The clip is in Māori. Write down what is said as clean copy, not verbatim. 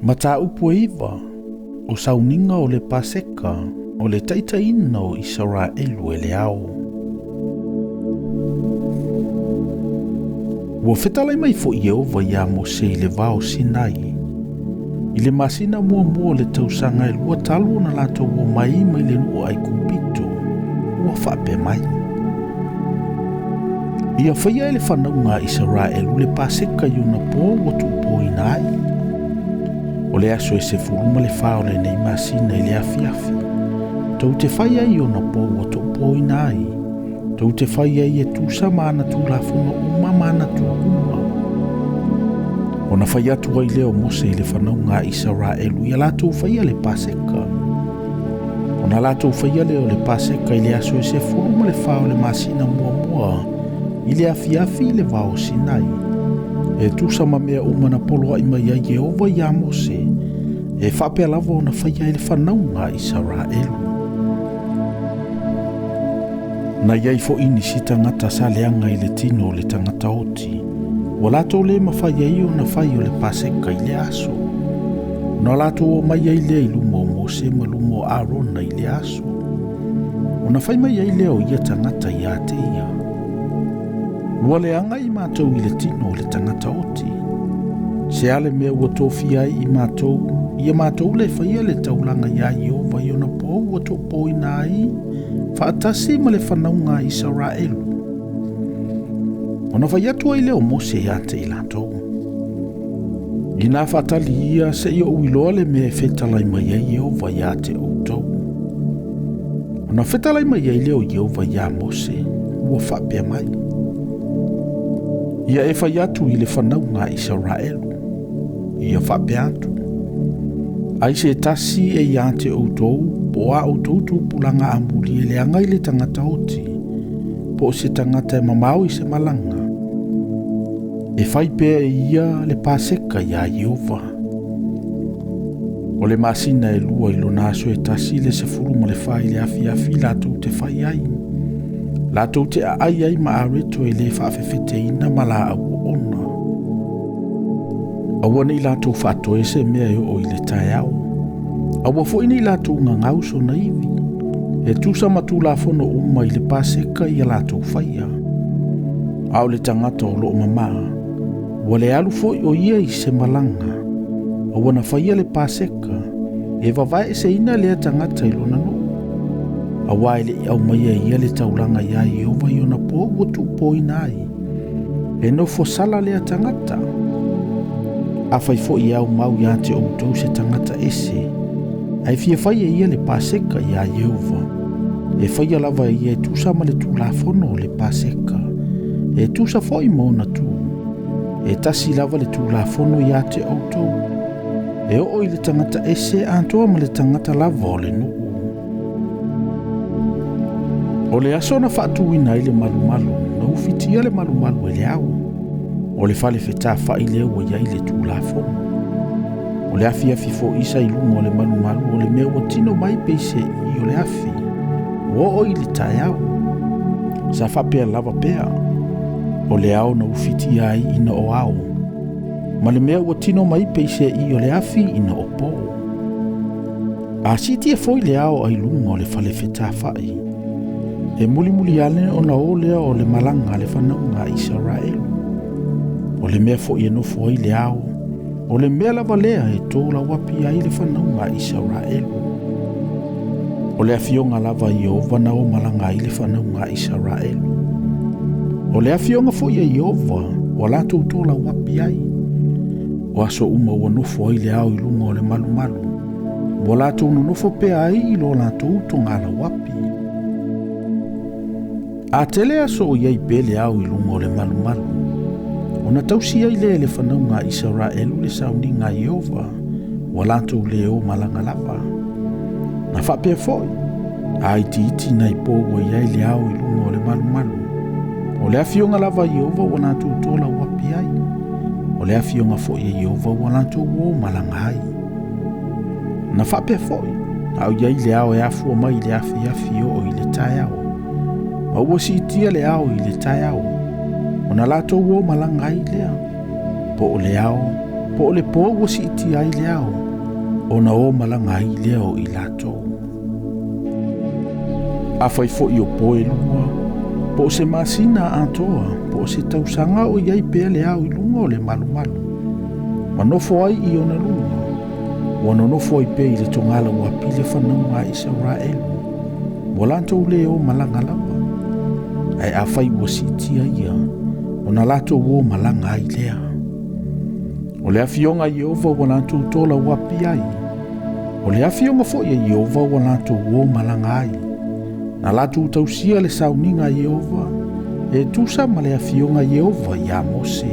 Mata upu iwa, o sauninga o le paseka, o le taitaina o Israelu e le ao. Ua fetalai mai fo Yehova ia Mose i le vao Sinai. I le masina mua le tausanga e lua talu na lato ua mai le nua ai kupito, ua whape mai. Ia whaia ele whanaunga Israelu le paseka iuna po watu po inai. O le aso e se furuma le whao le nei masina i le afiafi. Tau te whaia iuna po watu po inai. Tau te whaia i e tusa maana tu la funa uma maana tu uma. O na whaia tu ai leo Mose i le whanaunga Israelu ia lato whaia le paseka. O na lato whaia leo le paseka i le aso e se furuma le whao le masina mua i le afiafi le vao Sinai. E tusa ma mea umana polo ai mai a Yehova ia Mose. E whapea lava o na whaia i le whanaunga Israelu. Na iai fo ini si tangata sa leanga i le tino le tangata oti. Wa lato le mawhaia i o na whai o le paseka i le aso. Na lato o mai ai le ilumo Mose ma lumo Arona i le aso. O na whai mai ai leo ia tangata i a te ia. Ua leanga i mātou i le tino le tangata oti. Se ale mea ua tofi ai i mātou, ia mātou le whaia le taulanga ia Yehova i ona po ua topo ina ai, whaatasi ma le whanaunga Israelu. Ona whaiatua i leo Mose ia te i lātou. I nā whaatali ia se i o uiloa le mea whetalai mai ai Yehova ia te outou. Ona whetalai mai ai leo Yehova ia Mose, ua whapea mai. Ia e whai atu i le whanaunga Israelu. Ia whape atu. Ai se tasi e ia te outou, po a outou tūpulanga amuli e le angai le tangata oti, po se tangata e mamau i se malanga. E whai pēa e ia le paseka ia Yehova. O le masina e lua i lo naso e tasi le se furuma le whai le afi latou te whai ai. Latou te ai ma areto e le whaafewheteina ma la au ona. Aua nei latou whaato e se mea o i le tae au. Aua fo ini latou ngangau so naivi. E tusa matu la fono uma i le paseka i a latou whaia. Au le tangata o loo mama. Ua le alu fo o ia i se malanga. Aua na whaia le paseka. E vavae se ina lea tangata i lona no. Awa ele au mai ia le taulanga ia Yehova i ona po ua tupo inai. E no fo sala lea tangata. A whai fo i au mau ia te outou se tangata ese. Ai fia whai ia le paseka ia Yehova. E whai lava ia e tusa ma le tūlafono le paseka. E tusa fo i mona tu. E tasi lava le tūlafono ia te outou. E o i le tangata ese antoa ma le tangata lava o le nuu. O le aso na whaatuina i le malumalu, na ufitia le malumalu e le au. O le whale whetā whai leo ia i le tūlafono. O le afi fo isa i lunga o le malumalu, o le mea ua tino mai peise i o le afi. O i le tae au. Sa whapea lava pea. O le au na ufitia ai ina o au. Ma le mea ua tino mai peise i o le afi ina o po. A sitia foi le au ai lunga o le whale whetā whai. E muli ale o na olea o le malanga le whanaunga Israelu. O le mea fo i enofo ai le ao. O le mea lava lea e tōla wapi ai le whanaunga Israelu. O le afionga lava Yehova na o malanga ai le whanaunga Israelu. O le afionga fo i Yehova o lato tōla wapi ai. O aso uma ua nofo ai le ao i lunga o le malumalu. O lato nofo pea ai i lo lato utongala wapi. A tele aso o iai pele au i lunga o le malumalu. O na tausi ai le whanaunga Israelu le sauninga Yehova. Wa lato le o malanga lava. Na whapea foi. A iti na ipowa iai le au i lunga o le malumalu. O le afionga lava Yehova wa lato utola wapi ai. O le afionga foi e Yehova wa lato o malanga ai. Na whapea foi. Au iai le au e afua mai le afi o i le tae au. Ma ua si tia le ao i le tae au. O na lato ua malanga i lea. Po o le ao, po le po ua si iti ai leao, ona o malanga ai leo I latou. A fai fo I o po e lua, po se masina atoa, po se tausanga o iai pea leao I lunga o le malu. Manofo ai I ona lunga, wana nofo ai pea I le tongala ua pile whanau a Israel. Walantou leo malanga lawa, ai a fai ua si iti ai ona lato o malanga ai lea. O le afionga Yehova o lato tola wapi ai. O le afionga fo ia Yehova o lato o malanga ai. Na lato tausia le sauninga Yehova, e tusa ma le afionga Yehova ia Mose.